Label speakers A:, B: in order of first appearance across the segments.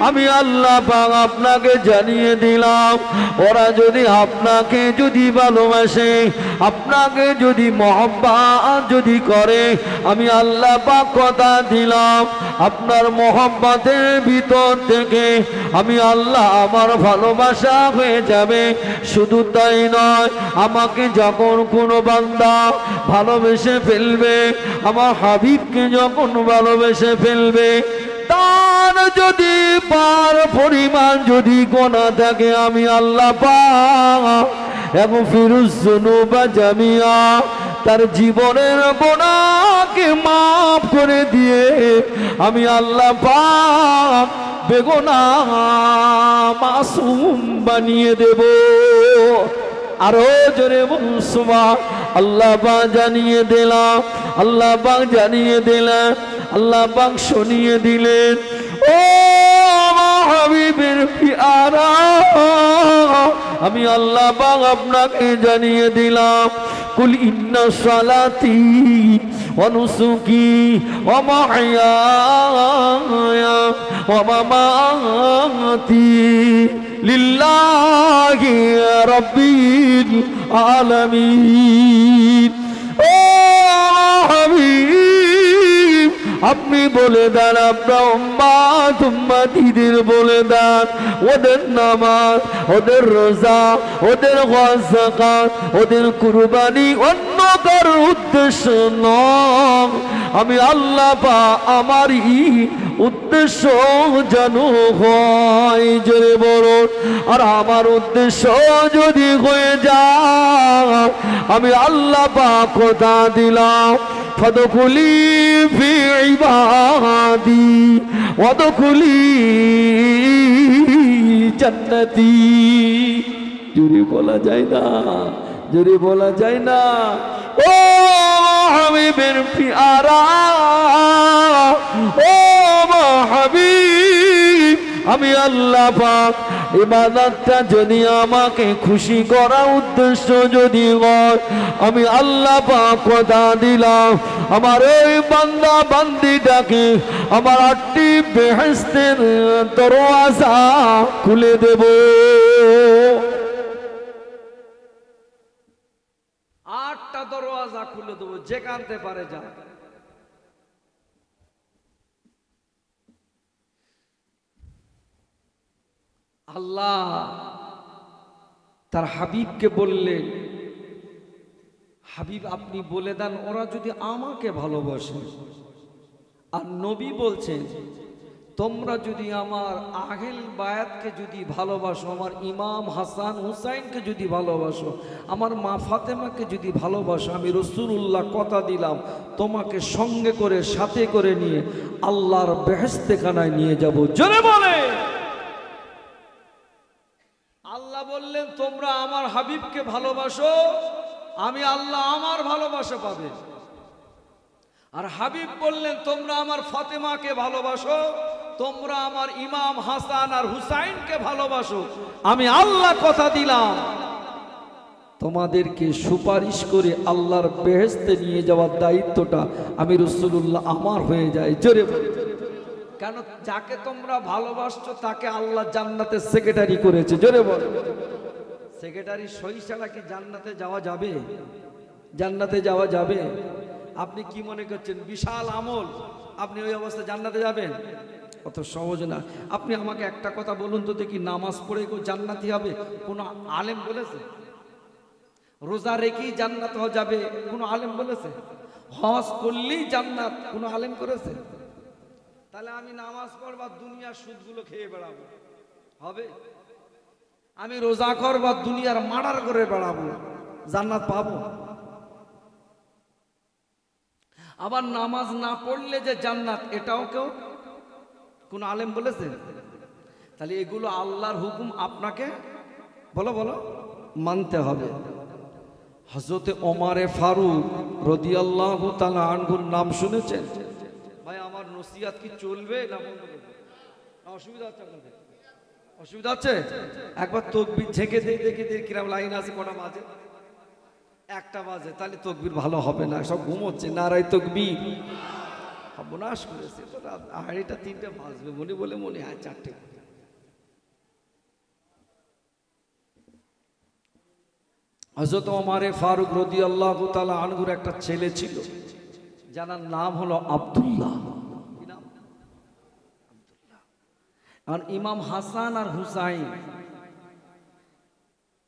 A: আমি আল্লাহ পাক আপনাকে জানিয়ে দিলাম, ওরা যদি আপনাকে যদি ভালোবাসে, আপনাকে যদি মহব্বত যদি করে, আমি আল্লাহ পাক কথা দিলাম আপনার মহব্বতের ভিতর থেকে আমি আল্লাহ আমার ভালোবাসা হয়ে যাবে। শুধু তাই নয়, আমাকে যখন কোনো বান্দা ভালোবেসে ফেলবে, আমার হাবিবকে যখন ভালোবেসে ফেলবে, তার যদি পার পরিমাণ যদি গোনা থাকে, আমি আল্লাহ পাক এবং ফিরুজ্জুনুবা জামিয়া তার জীবনের গোনাকে মাফ করে দিয়ে আমি আল্লাহ পাক বেগুনাহ মাসুম বানিয়ে দেব। আরো জোরে সুবহান আল্লাহ পাক জানিয়ে দিলাম, আল্লাহ পাক জানিয়ে দিলেন, আল্লাহ পাক শুনিয়ে দিলেন। ও আমার হাবিবের পিয়ারা, আমি আল্লাহ পাক আপনাকে জানিয়ে দিলাম, কুল ইন্না সালাতি ওয়া নুসুকি ওয়া মাহইয়ায়া ওয়া মামাতি লিল্লাহি রাব্বিল আলামিন। ও হাবিব, আপনি বলে দেন, আপনার উম্মত উম্মতিদের বলে দেন, ওদের নামাজ, ওদের রোজা, ওদের যাকাত, ওদের কুরবানি অন্য কারোর উদ্দেশ্য নয়, আমি আল্লাহ পাক আমারই উদ্দেশ্য যেন হয়, জোরে বলুন। আর আমার উদ্দেশ্য যদি হয়ে যায়, আমি আল্লাহ পাক কথা দিলাম, ফাদখুলি ফি ইবাদি ওয়াদখুলি জান্নাতি। জোরে বলা যায় না, জোরে বলা যায় না। ও হাবিবের পিয়ারা, ও হাবিব, আমি আল্লাহ পাক ইবাদতটা যদি আমাকে খুশি করা উদ্দেশ্য যদি হয়, আমি আল্লাহ পাক কথা দিলাম, আমার এই বান্দা বান্দিটাকে আমার 8টি বেহেশতের দরওয়াজা খুলে দেব। 8টা দরওয়াজা খুলে দেবো, যেখানতে পারে যা। আল্লাহ তার হাবিবকে বললেন, হাবিব আপনি বলে দেন ওরা যদি আমাকে ভালোবাসে। আর নবী বলছেন, তোমরা যদি আমার আহল বায়াতকে যদি ভালোবাসো, আমার ইমাম হাসান হুসাইনকে যদি ভালোবাসো, আমার মা ফাতেমাকে যদি ভালোবাসো, আমি রাসূলুল্লাহ কথা দিলাম তোমাকে সঙ্গে করে সাথে করে নিয়ে আল্লাহর বেহেশতেখানায় নিয়ে যাব। জোরে বলে। আল্লাহ বললেন তোমরা আমার হাবিবকে ভালোবাসো, আমি আল্লাহ আমার ভালোবাসা পাবে। আর হাবিব বললেন তোমরা আমার ফাতেমাকে ভালোবাসো, তোমরা আমার ইমাম হাসান আর হুসাইনকে ভালোবাসো, আমি আল্লাহ কথা দিলাম তোমাদেরকে সুপারিশ করে আল্লাহর বেহেশতে নিয়ে যাওয়ার দায়িত্বটা আমি রাসূলুল্লাহ আমার হয়ে যায়। জোরে বলে। কেন? যাকে তোমরা ভালোবাসছো তাকে আল্লাহ জান্নাতের সেক্রেটারি করেছে। জোরে বলো। সেক্রেটারি সই ছাড়া কি জান্নাতে যাওয়া যাবে? জান্নাতে যাওয়া যাবে? আপনি কি মনে করছেন বিশাল আমল, আপনি ওই অবস্থায় জান্নাতে যাবেন? অত সহজ না। আপনি আমাকে একটা কথা বলুন তো দেখি, নামাজ পড়ে কেউ জান্নাতি হবে কোন আলেম বলেছে? রোজা রেখেই জান্নাত হওয়া যাবে কোন আলেম বলেছে? হজ করলেই জান্নাত কোন আলেম করেছে? তাহলে আমি নামাজ পড়বার দুনিয়ার সুদগুলো খেয়ে বেড়াবো, হবে? আমি রোজা করবার দুনিয়ার মার্ডার করে বেড়াবো, জান্নাত পাবো? আবার নামাজ না পড়লে যে জান্নাত, এটাও কেউ কোন আলেম বলেছে? তাহলে এগুলো আল্লাহর হুকুম, আপনাকে বলো বলো মানতে হবে। হযরতে ওমরে ফারুক রাদিয়াল্লাহু তাআলা আনহুর নাম শুনেছেন? ভাই আমার নসিহত কি চলবে না বন্ধ করব? অসুবিধা হচ্ছে আপনাদের? অসুবিধা হচ্ছে? একবার তাকবীর ঝেঁকে দেখে কিরকম লাইন আছে, কটা বাজে? 1টা বাজে। তাহলে তাকবীর ভালো হবে না, সব ঘুমোচ্ছে। নারায়ে তাকবীর। সর্বনাশ করেছে তো, হাড়িটা 3টে বাজবে মনে বলে মনে হয় 4টে। হযরত ওমর ফারুক রাদিয়াল্লাহু তাআলা আনহুর একটা ছেলে ছিল, যার নাম হলো আব্দুল্লাহ। কি নাম? আব্দুল্লাহ। আর ইমাম হাসান আর হুসাইন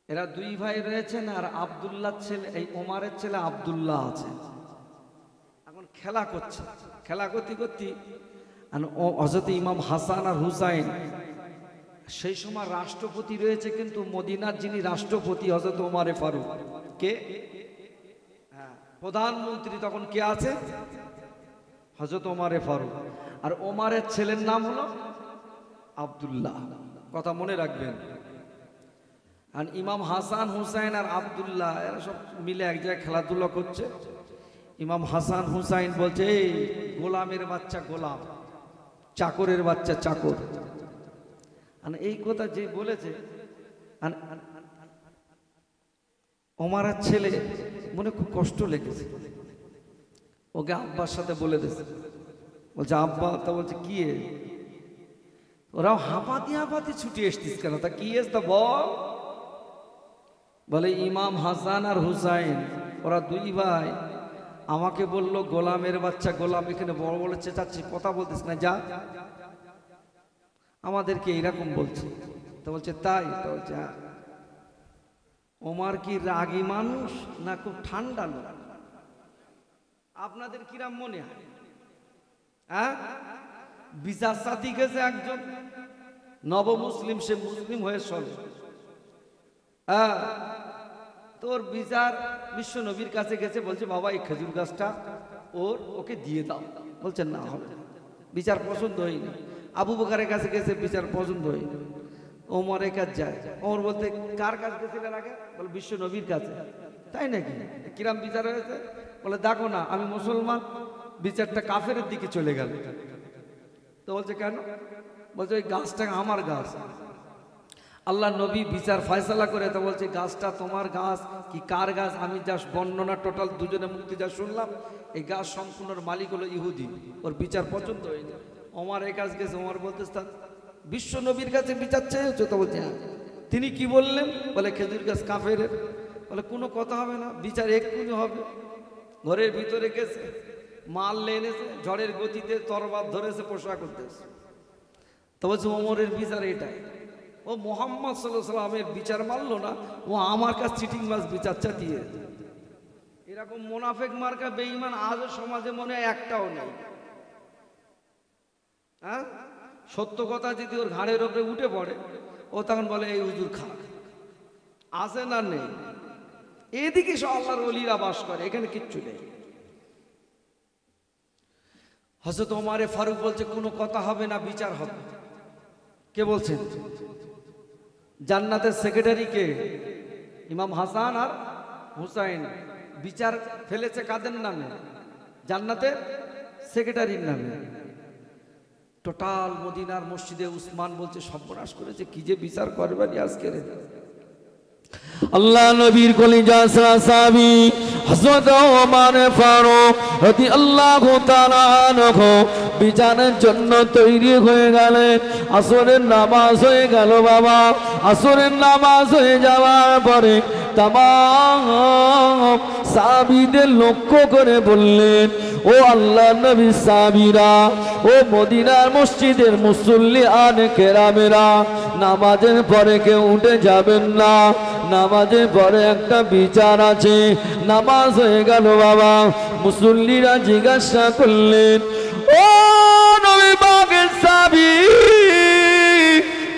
A: এরা দুই ভাই রয়েছেন, আর আব্দুল্লাহ ছেলে, এই ওমরের ছেলে আব্দুল্লাহ আছে। এখন খেলা করছে, খেলা করতে করতে হযরত ইমাম হাসান আর হুসাইন, সেই সময় রাষ্ট্রপতি রয়েছে কিন্তু মদিনার যিনি রাষ্ট্রপতি হযরত ওমর ফারুক, কে? হ্যাঁ, প্রধানমন্ত্রী তখন কে আছে? হযরত ওমর ফারুক। আর ওমরের ছেলের নাম হলো আব্দুল্লাহ। কথা মনে রাখবেন। আর ইমাম হাসান হুসাইন আর আব্দুল্লাহ এরা সব মিলে এক জায়গায় খেলাধুলা করছে। ইমাম হাসান হুসাইন বলছে, এই গোলামের বাচ্চা গোলাম, চাকরের বাচ্চা চাকর। এই কথা যে বলেছে, ওমরের ছেলে মনে খুব কষ্ট লেগেছে, ওকে আব্বার সাথে বলে দিয়েছে। বলছে আব্বা, তা বলছে কি? ওরাও হাঁপাতি হাঁপাতি ছুটি এসতিস কেন? তা কি তা বল। বলে ইমাম হাসান আর হুসাইন ওরা দুই ভাই আমাকে বললো গোলামের বাচ্চা গোলাম, এখানে বড় বড় চেঁচাচ্ছি, কথা বলতিস না, যা। আমাদেরকে এইরকম বলছে। তো বলছে তাই? তো বলছে হ্যাঁ। ওমর কি রাগী মানুষ না খুব ঠান্ডা লোক? আপনাদের কিরাম মনে হয়? হ্যাঁ, বিচার সাথী গেছে একজন নব মুসলিম, সে মুসলিম হয়ে চলে। হ্যাঁ, তোর বিচার বিশ্ব নবীর কাছে গেছে, বলছে বাবা এই খেজুর গাছটা ওকে দিয়ে দাও। বলছে না, হবে না, বিচার পছন্দ হয়নি। আবু বকরের কাছে গেছে, বিচার পছন্দ হয়নি। ওমরের কাছে যায়। ওমর বলতে কার কাছে গেছিলেন আগে? বলে বিশ্ব নবীর কাছে। তাই নাকি? কিরাম বিচার হয়েছে? বলে দেখো না, আমি মুসলমান, বিচারটা কাফের দিকে চলে গেল। তো বলছে কেন? বলছে ওই গাছটা আমার গাছ, আল্লাহ নবী বিচার ফয়সালা করে। তো বলছে গাছটা তোমার গাছ কি কার গাছ? আমি যা বর্ণনা টোটাল দুজনে মুক্তি যা শুনলাম, এই গাছ সম্পূর্ণ মালিক হলো ইহুদি, ওর বিচার পছন্দ হয়নি। ওমর এই কাজ গেছে। ওমর বলতে বিশ্ব নবীর কাছে বিচার চেয়েছো? তো বলছে হ্যাঁ। তিনি কি বললেন? বলে খেজুর গাছ কাফের। বলে কোনো কথা হবে না, বিচার এক্ষুনি হবে। ঘরের ভিতরে গেছে, মাল এনেছে, ঝড়ের গতিতে তরবাদ ধরেছে, পোশাক করতেছে। তো বলছে ওমরের বিচার এটাই। ও মোহাম্মদ সাল্লাল্লাহু আলাইহি ওয়াসাল্লামের বিচার মানলো না, ও আমার কাছে চিটিং মাছ বিচার চাটিয়ে। এরকম মুনাফিক মার্কা বেঈমান আজও সমাজে মনে হয় একটাও নেই। হ্যাঁ, সত্য কথা যদি ওর ঘাড়ের উপরে উঠে পড়ে, ও তখন বলে এই হুজুর খা। আছে না নেই? এদিকে সব আল্লাহর ওলিরা বাস করে, এখানে কিচ্ছু নেই। হযরত ওমর ফারুক বলছে কোনো কথা হবে না, বিচার হবে। কে বলছেন? জান্নাতের সেক্রেটারি কে? ইমাম হাসান আর হুসাইন। বিচার ফেলেছে কাদের নামে? জান্নাতের সেক্রেটারির নামে। টোটাল মদিনার মসজিদে উসমান বলছে সর্বনাশ করেছে, কি যে বিচার করবেনি আজকে। আল্লাহ নবীর কলিজা সাহাবী হযরত ওমর ফারুক রাদিয়াল্লাহু তাআলা আনহু বিচারের জন্য তৈরি হয়ে গেলেন। আসরের নামাজ হয়ে গেল বাবা। আসরের নামাজ হয়ে যাওয়ার পরে तमाम সাহাবীদের লক্ষ্য করে বললেন, ও আল্লাহ নবী সাহাবীরা, ও মদিনার মসজিদের মুসল্লিয়ান কেরামেরা, নামাজের পরে কেউ উঠে যাবেন না। নামাজের পরে একটা বিচার আছে। নামাজ হয়ে গেল বাবা। মুসল্লিরা জিজ্ঞাসা করলেন, ও নবী পাকের সাহাবী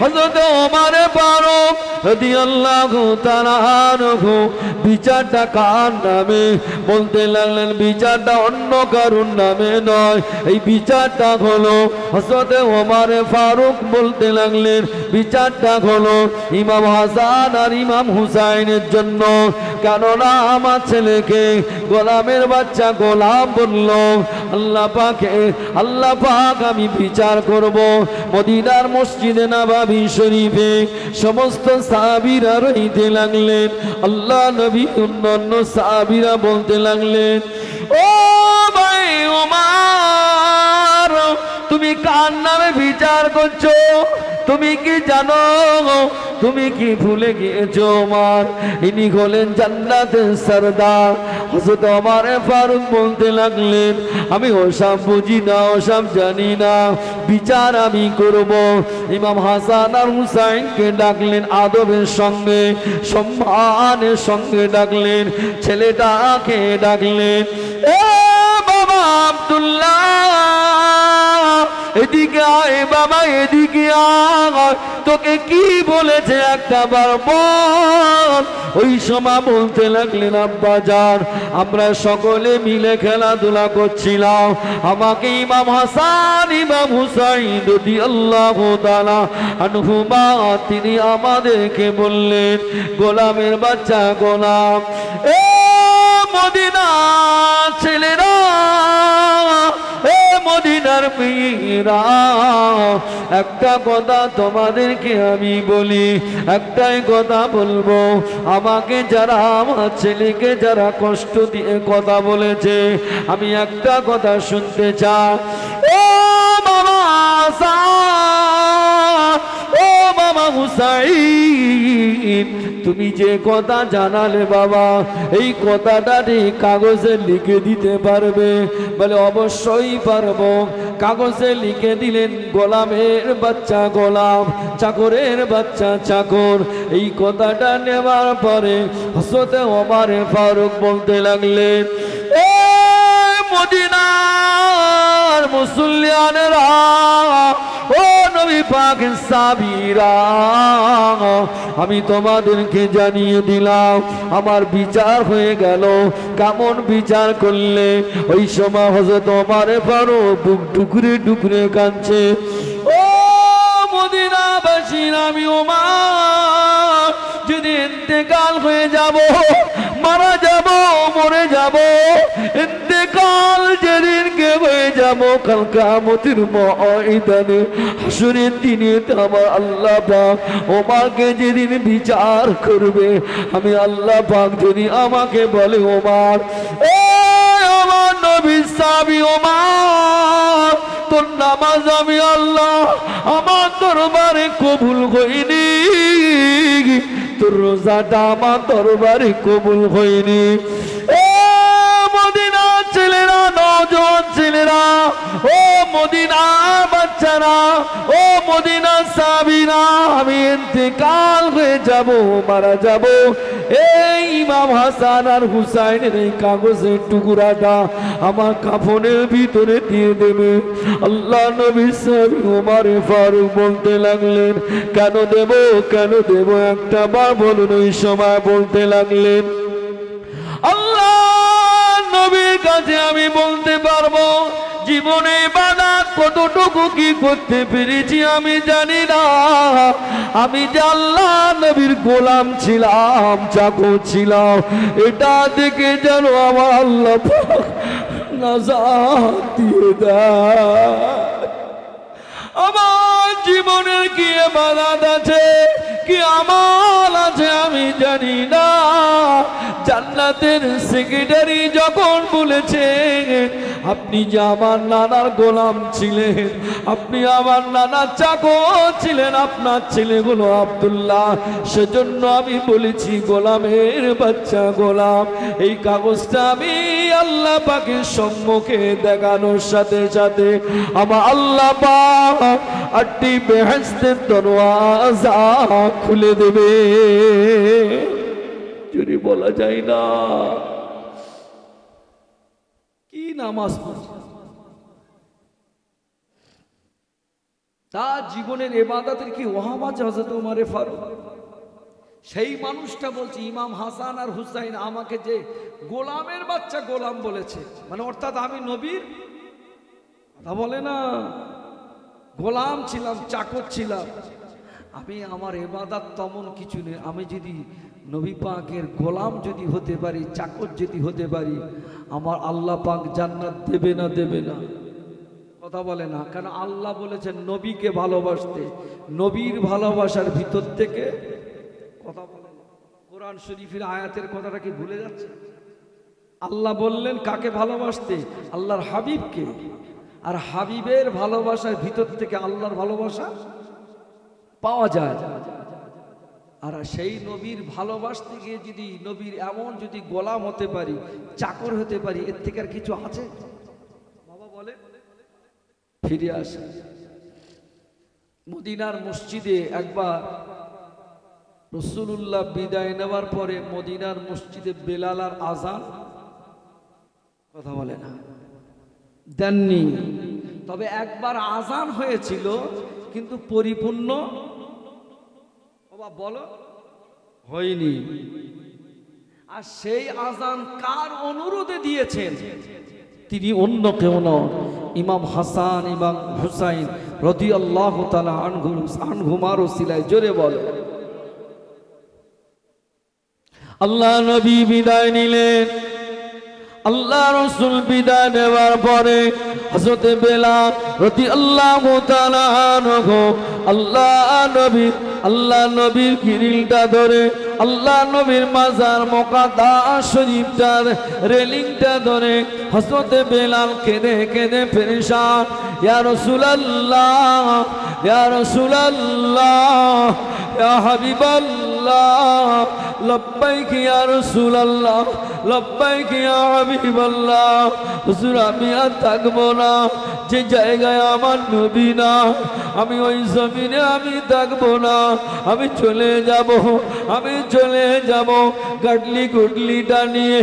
A: হযরত ওমর ফারুক রাদিয়াল্লাহু তাআলা আনহু বিচারটা কার নামে? বলতে লাগলেন বিচারটা অন্য কারুর নামে নয়, এই বিচারটা হলো হযরত ওমর ফারুক। বলতে লাগলেন বিচারটা হলো ইমাম হাসান আর ইমাম হুসাইনের জন্য। কেননা আমার ছেলেকে গোলামের বাচ্চা গোলাম বলল। আল্লাহ পাক আমি বিচার করব মদিনার মসজিদে নববী শরীফে। সমস্ত সাহাবীরা রইতে লাগলেন। আল্লাহ নবী অন্যান্য সাহাবীরা বলতে লাগলেন, ও ভাই ওমর, তুমি কার নামে বিচার করছো? তুমি কি জানো? তুমি কি ভুলে গিয়েছো? ওমর ইনি হলেন জান্নাতের সরদার। হযরত ওমর ফারুক বলতে লাগলেন, আমি ওসব বুঝি না, ওসব জানি না, বিচার আমি করব। ইমাম হাসান আর হুসাইনকে ডাকলেন, আদবের সঙ্গে সম্মানের সঙ্গে ডাকলেন, ছেলেটাকে ডাকলেন, এ বাবা আব্দুল্লাহ, এদিকে আয় বাবা, এদিকে আয়, তোকে কি বলেছে একটা বার বল। ওই সময় বলতে লাগলেন, আব্বা জান, আমরা সকলে মিলে খেলাধুলা করছিলাম, আমাকে ইমাম হাসান ইমাম হুসাইন রাদিয়াল্লাহু তাআলা আনহুমা তিনি আমাদেরকে বললেন, গোলামের বাচ্চা গোলাম, এ মদিনা ছেলেরা, এ মদিনার মেয়েরা, একটা কথা তোমাদেরকে আমি বলি, একটাই কথা বলবো, আমাকে যারা, আমার ছেলেকে যারা কষ্ট দিয়ে কথা বলেছে, আমি একটা কথা শুনতে চাই। ও মামা হাসান, ও মামা হুসাইন, তুমি যে কথা জানালে বাবা, এই কথাটা কাগজে লিখে দিতে পারবে? বলে অবশ্যই পারবো। কাগজে লিখে দিলেন, গোলামের বাচ্চা গোলাম, চাকরের বাচ্চা চাকর। এই কথাটা নেওয়ার পরে হযরত ওমর ফারুক বলতে লাগলেন, এ মদিনার মুসলমানেরা, ও নবী পাকের সাহাবীরা, আমি তোমাদেরকে জানিয়ে দিলাম, আমার বিচার হয়ে গেল। কেমন বিচার করলে? ওই সময় হযরত ওমর ফারুক বুক টুকরে টুকরে কাঁদছে, ও মদিনাবাসীর আমি ওমর যদি ইন্তেকাল হয়ে যাব, মারা যাব, মরে যাব, ইন্তেকাল যেদিনকে হয়ে যাব, কাল কিয়ামতের ময়দানে হাসরের দিনে আমার আল্লাহ পাক ওমরকে যেদিন বিচার করবে, আমি আল্লাহ পাক যদি আমাকে বলে, ওমর, এ আমার নবীর সাহাবী ওমর, তোর নামাজ আমি আল্লাহ আমার দরবারে কবুল হয়নি, তোর রোজাটা আমার দরবারে কবুল হয়নি। এ মদিনা ছেলেরা, নওজোয়ান ছেলেরা, ও মদিনা বাচ্চারা, ও মদিনা সাহাবীরা, আমি ইন্তেকাল হয়ে যাব, মারা যাব, এই ইমাম হাসান আর হুসাইনের এই কাগজের টুকরাটা আমার কাফনের ভিতরে দিয়ে দেবে। আল্লাহ নবী সাহাবী ওমর ফারুক বলতে লাগলেন, কেন দেব, কেন দেব, একটা বার বলুন। ওই সময় বলতে লাগলেন, আল্লাহ নবীর কাছে আমি বলতে পারবো, জীবনে বাধা কতটুকু কি করতে পেরেছি আমি জানি না, আমি যে আল্লাহ নবীর গোলাম ছিলাম, চাকর ছিলাম, এটা দেখে যেন আমার আল্লাহ পাক নাজাত দিয়ে দেয়। আমার জীবনের কি ইবাদত আছে, কি আমাল আছে আমি জানি না। জান্নাতের সেক্রেটারি যখন বলেছেন, আপনি যে আমার নানার গোলাম ছিলেন, আপনি আমার নানার চাকর ছিলেন, আপনার ছেলেগুলো আব্দুল্লাহ, সেজন্য আমি বলেছি গোলামের বাচ্চা গোলাম। এই কাগজটা আমি আল্লাহ পাকের সম্মুখে দেখানোর সাথে সাথে আমার আল্লাহ পাক 8টি বেহেশতের দরওয়াজা খুলে দেবে, যদি বলা যায় না। কি নামাজ পড়ছে, তার জীবনের ইবাদতের কি ওহাব আছে হযরত ওমর ফারুক। সেই মানুষটা বলছে, ইমাম হাসান আর হুসাইন আমাকে যে গোলামের বাচ্চা গোলাম বলেছে, মানে অর্থাৎ আমি নবীর কথা বলে না, গোলাম ছিলাম, চাকর ছিলাম। আমি আমার ইবাদত তেমন কিছু নেই, আমি যদি নবী পাকের গোলাম যদি হতে পারি, চাকর যদি হতে পারি, আমার আল্লাহ পাক জান্নাত দেবে না, দেবে না? কথা বলে না কেন? আল্লাহ বলেছেন নবীকে ভালোবাসতে, নবীর ভালোবাসার ভিতর থেকে কথা বলে না। কোরআন শরীফের আয়াতের কথাটা কি ভুলে যাচ্ছে? আল্লাহ বললেন কাকে ভালোবাসতে? আল্লাহর হাবিবকে। আর হাবিবের ভালোবাসার ভিতর থেকে আল্লাহর ভালোবাসা পাওয়া যায়। আর সেই নবীর ভালোবাসতে গিয়ে যদি নবীর এমন যদি গোলাম হতে পারি, চাকর হতে পারি, এর থেকে আর কিছু আছে? বাবা বলে ফিরে আসে মদিনার মসজিদে। একবার রাসূলুল্লাহ বিদায় নেওয়ার পরে মদিনার মসজিদে বেলাল আর আযান কথা বলে না দেননি, তবে একবার আযান হয়েছিল কিন্তু পরিপূর্ণ বাবা বলো হয়নি। আর সেই আযান কার অনুরোধে দিয়েছেন? তিনি অন্য কেউ নন, ইমাম হাসান এবং হুসাইন রাদিয়াল্লাহু তাআলা আনহুমার ওসিলায়। জোরে বলে আল্লাহ নবী বিদায় নিলেন। আল্লাহ রাসূল বিদায় নেওয়ার পরে হযরত বেলাল রাদিয়াল্লাহু তাআলা আনহু আল্লাহ নবীর গ্রিলটা ধরে, আল্লাহ নবীর মাজার মুকাদ্দাস শরীফটার রেলিংটা ধরে হযরত বেলাল কেঁদে কেঁদে পেরেশান, ইয়া রাসূলুল্লাহ, ইয়া রাসূলুল্লাহ, ইয়া হাবিবাল্লাহ, লব্বাইক ইয়া রাসূলুল্লাহ, লব্বাইক ইয়া হাবিবাল্লাহ। হুজুর আমি আর থাকবো না, যে জায়গায় আমার নবী না আমি ওই জমিনে আমি থাকবো না, আমি চলে যাব, আমি চলে যাব। গাডলি গুডলিটা নিয়ে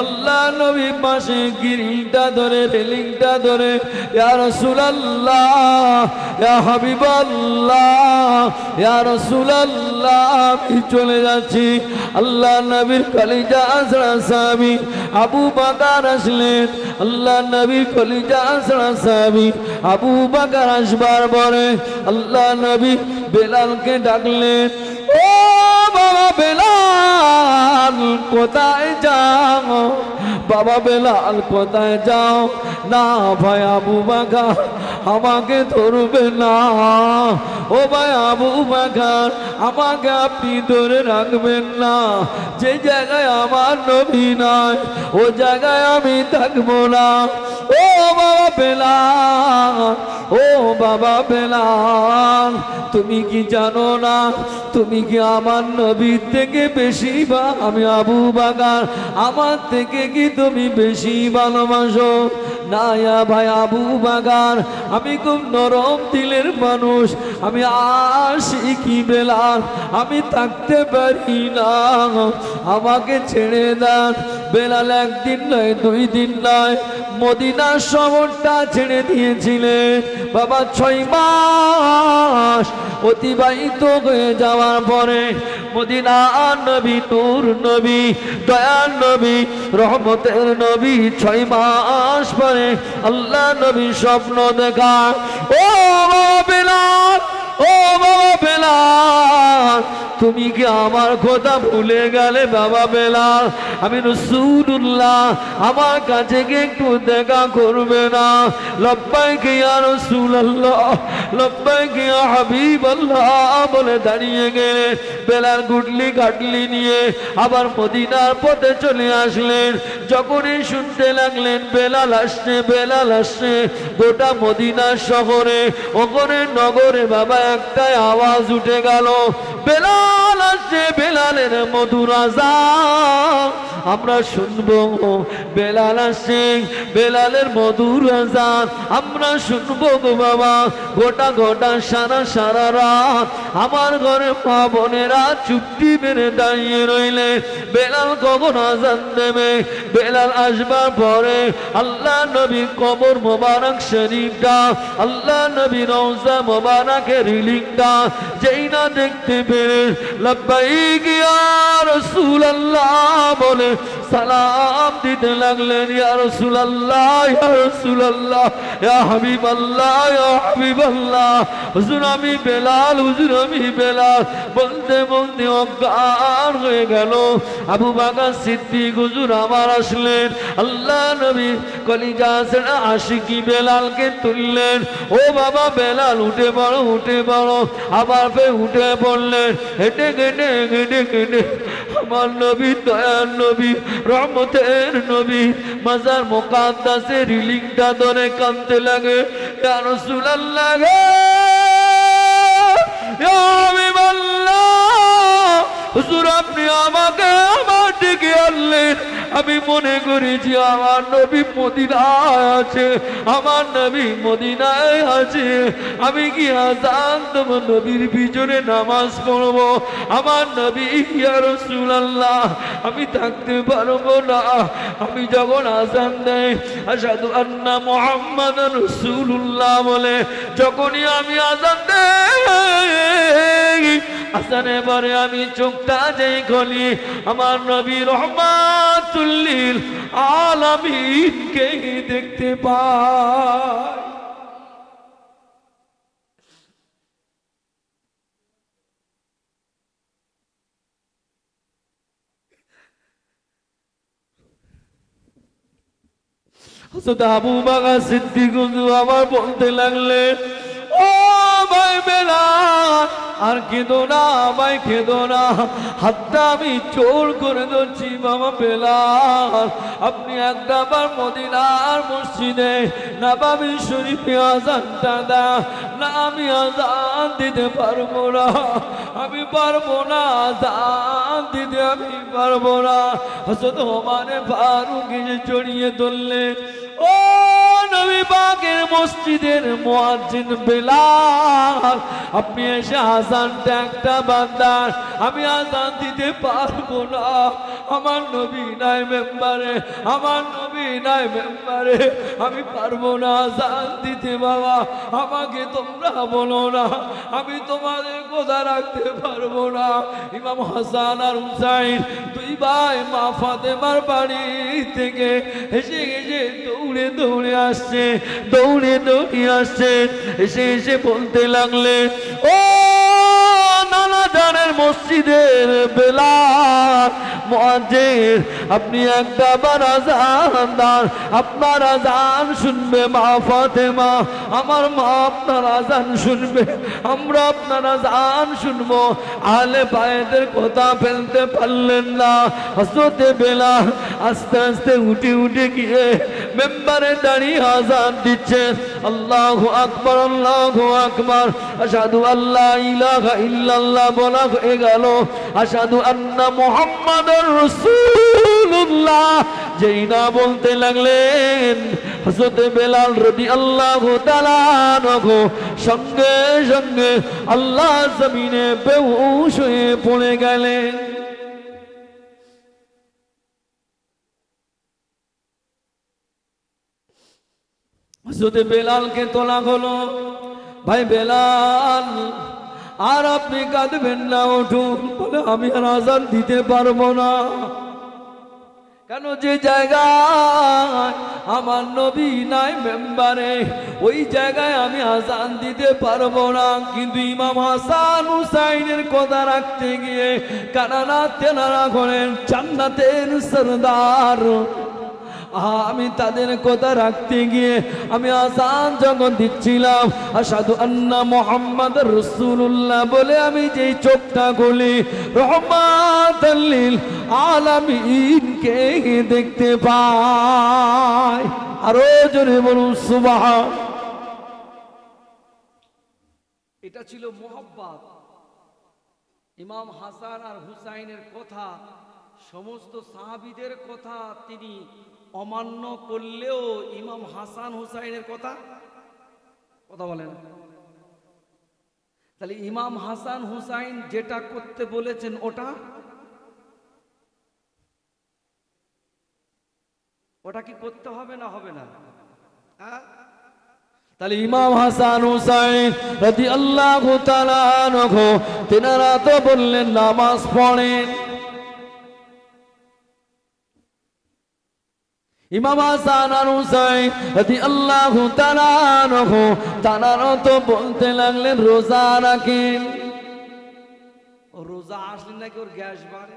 A: আল্লাহ নবী পাশে গ্রিলটা ধরে রেলিংটা ধরে, ইয়া রাসূলুল্লাহ, ইয়া হাবিবাল্লাহ, ইয়া রাসূলুল্লাহ, আমি চলে যাচ্ছি। আল্লাহ নবীর কলিজা আসরা সাহাবী আবু বকর আসলেন। আল্লাহ নবীর কলিজা আসরা সাহাবী আবু বকর আসবার পরে আল্লাহ নবী বেলালকে ডাকলেন, ও বাবা বেলাল কোথায় যাও? বাবা বেলাল কোথায় যাও? না ভাই আবু বকর আমাকে ধরবে না, ও ভাই আবু বকর আমাকে আপনি ধরে রাখবেন না, যে জায়গায় আমার নবী নাই ও জায়গায় আমি থাকবো না। ও বাবা বেলাল, ও বাবা বেলাল তুমি কি জানো না, তুমি কি আমার নবীর থেকে বেশি বা আমি আবু বকর আমার থেকে কি তুমি বেশি ভালোবাসো? না ইয়া ভাই আবু বকর আমি খুব নরম দিলের মানুষ, আমি আশিকি বেলাল আমি থাকতে পারি না, আমাকে ছেড়ে দেন। বেলাল একদিন নয় দুই দিন নয় মদিনার শহরটা ছেড়ে দিয়েছিলেন বাবা। 6 মাস অতিবাহিত হয়ে যাওয়ার পরে মদিনার নবী, নূর নবী, দয়ার নবী, রহমতের নবী 6 মাস পরে আল্লাহ নবী স্বপ্ন দেখা, ও বাবা বেলাল, ও বাবা বেলাল তুমি কি আমার কথা ভুলে গেলে? বাবা বেলাল আমি রাসূলুল্লাহ, আমার কাছে কি একটু দেখা করবে না? লব্বাইক ইয়া রাসূলুল্লাহ, লব্বাইক ইয়া হাবিবাল্লাহ বলে দাঁড়িয়ে গেলেন। বেলাল গুডলি গাডলি নিয়ে আবার মদিনার পথে চলে আসলেন। যখনই শুনতে লাগলেন বেলাল আসছে, বেলাল আসছে, গোটা মদিনা শহরে ওখানে নগরে বাবা একটাই আওয়াজ উঠে গেল, বেলাল আসছে, বেলালের মধুর আযান আমরা শুনবো। বেলাল আসছে, বেলালের মধুর আযান আমরা শুনবো গো বাবা। গোটা গোটা সারা রাত আমার ঘরে মা বোনেরা চুপটি মেরে দাঁড়িয়ে রইলে বেলাল কখন আযান দেবে। বেলাল আসবার পরে আল্লাহ নবীর কবর মোবারক শরীফটা, আল্লাহ নবীর রওজা মোবারকের রিলিংটা যেই না দেখতে পেরে লব্বাইক ইয়া রাসূলুল্লাহ বলে সালাম দিতে লাগলেন। ইয়া রাসূলুল্লাহ, ইয়া রাসূলুল্লাহ, ইয়া হাবিবাল্লাহ, ইয়া হাবিবাল্লাহ। হুজুর আমি বেলাল, হুজুর আমি বেলাল বলতে বলতে অজ্ঞান হয়ে গেল। আবু বকর সিদ্দিক হুজুর আমার আসলেন। আল্লাহ নবী কলিজা ছেড়ে আশিকি বেলালকে তুললেন। ও বাবা বেলাল উঠে পড়ো, উঠে পড়ো। আবার ফের উঠে পড়লেন। হেঁটে হেঁটে হেঁটে হেঁটে আমার নবী দয়ার নবী রহমতের নবী মাজার মুকাদ্দাসে রিলিংটা ধরে কাঁদতে লাগে, ইয়া রাসূলুল্লাহ গে, ইয়া হাবিবাল্লাহ, হুজুর আপনি আমাকে আমার দিকে আনলেন, আমি মনে করেছি আমার নবী মদিনায় আছে, আমার নবী মদিনায় আছে, আমি কি আজান তোমার নবীর পিছনে নামাজ পড়ব? আমার নবী ইয়া রাসূলুল্লাহ আমি থাকতে পারবো না, আমি যখন আজান দেয় আশহাদু আন্না মুহাম্মাদার রাসূলুল্লাহ বলে যখনই আমি আজান দেই, আজানের পরে আমি চোখটা যেই খুলি আমার নবী রহমাতুল লিল আলামিনকে দেখতে পাই। হযরত আবু বকর সিদ্দিক আবার বলতে লাগলেন, ও ভাই বেলাল আর কেঁদো না ভাই, কেঁদো না, হাতটা আমি জোর করে ধরছি বাবা বেলাল, আপনি একবার মদিনার মসজিদে নববী শরীফে আযানটা দাও না, আমি আযান দিতে পারবো না, আমি পারবো না, আযান দিতে আমি পারবো না। হযরত ওমর ফারুক এসে জড়িয়ে ধরলেন, ও নবী পাকের মসজিদের মুয়াজ্জিন বেলাল, আপনি এসে আযানটা একটা বান্দার, আমি আযান দিতে পারবো না, আমার নবী নাই মেম্বারে, আমার নবী নাই মেম্বারে, আমি পারবো না আযান দিতে বাবা, আমাকে তোমরা বলো না, আমি তোমাদের কথা রাখতে পারবো না। ইমাম হাসান আর হুসাইন দুই ভাই মা ফাতেমার বাড়ি থেকে এসে এসে দৌড়ে দৌড়ে আসছে, দৌড়ে দৌড়ে আসছে, এসে এসে বলতে লাগলেন, ও নানা জানের মসজিদের বেলাল মুয়াজ্জিন, আপনি একবার আযান দান, আপনার আযান শুনবে মা ফাতেমা, আমার মা আপনার আযান শুনবে, আমরা আপনার আযান শুনবো। আলে বায়েদের কথা ফেলতে পারলেন না, হযরত বেলাল আস্তে আস্তে উঠে উঠে গিয়ে মেম্বারে দাঁড়িয়ে আযান দিচ্ছেন, আল্লাহু আকবার আল্লাহু আকবার, আশহাদু আল্লা ইলাহা ইল্লাল্লাহ বলা হয়ে গেল, আশহাদু আন্না মুহাম্মাদুর রাসূলুল্লাহ যেই না বলতে লাগলেন, হযরত বেলাল রাদিয়াল্লাহু তাআলা আনহু সঙ্গে সঙ্গে আল্লাহ জমিনে বেহুশ হয়ে পড়ে গেলেন। হযরত বেলালকে তোলা হলো, ভাই বেলাল আর আপনি কাঁদবেন না, উঠুন, বলে আমি আর আযান দিতে পারবো না, কেন যে জায়গায় আমার নবী নাই মেম্বারে ওই জায়গায় আমি আযান দিতে পারবো না। কিন্তু ইমাম হাসান হুসাইনের কথা রাখতে গিয়ে কানানা তেনারা করেন জান্নাতের সরদার, আমি তাদের কথা রাখতে গিয়ে আমি আযান যখন দিচ্ছিলাম আশহাদু আন্না মুহাম্মাদুর রাসূলুল্লাহ বলে আমি যেই চোখটা খুলি রহমাতাল লিল আলামিনকে দেখতে পাই। আরো জোরে বলুন সুবহান। এটা ছিল মুহাব্বত। ইমাম হাসান আর হুসাইনের কথা সমস্ত সাহাবীদের কথা তিনি অমান্য করলেও ইমাম হাসান হুসাইনের কথা বলেন। তাহলে ইমাম হাসান হুসাইন যেটা করতে বলেছেন ওটা কি করতে হবে না হবে না? তাহলে ইমাম হাসান হুসাইন রাদিয়াল্লাহু তাআলা আনহু তেনারা তো বললেন নামাজ পড়েন। ইমাম হাসান আর হুসাইন রাদিয়াল্লাহু তাআলা আনহু তানারা তো বলতে লাগলেন রোজা রাখেন। ও রোজা আসলে নাকি ওর গ্যাস বাড়ে।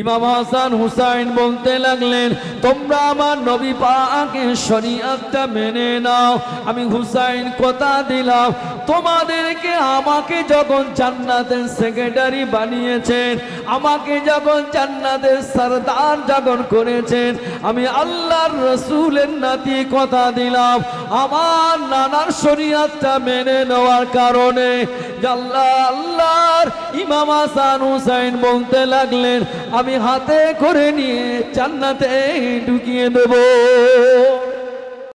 A: ইমাম হাসান হুসাইন বলতে লাগলেন, তোমরা আমার নবী পাকের শরীয়তটা মেনে নাও। আমি হুসাইন কথা দিলাম, তোমাদেরকে আমাকে যখন জান্নাতের সেক্রেটারি বানিয়েছেন, আমাকে যখন জান্নাতের সরদার যখন করেছেন, আমি আল্লাহর রসুলের নাতি কথা দিলাম, আমার নানার শরীয়তটা মেনে নেওয়ার কারণে আল্লাহর ইমাম হাসান হুসাইন বলতে লাগলেন, আমি হাতে করে নিয়ে জান্নাতে ঢুকিয়ে দেব।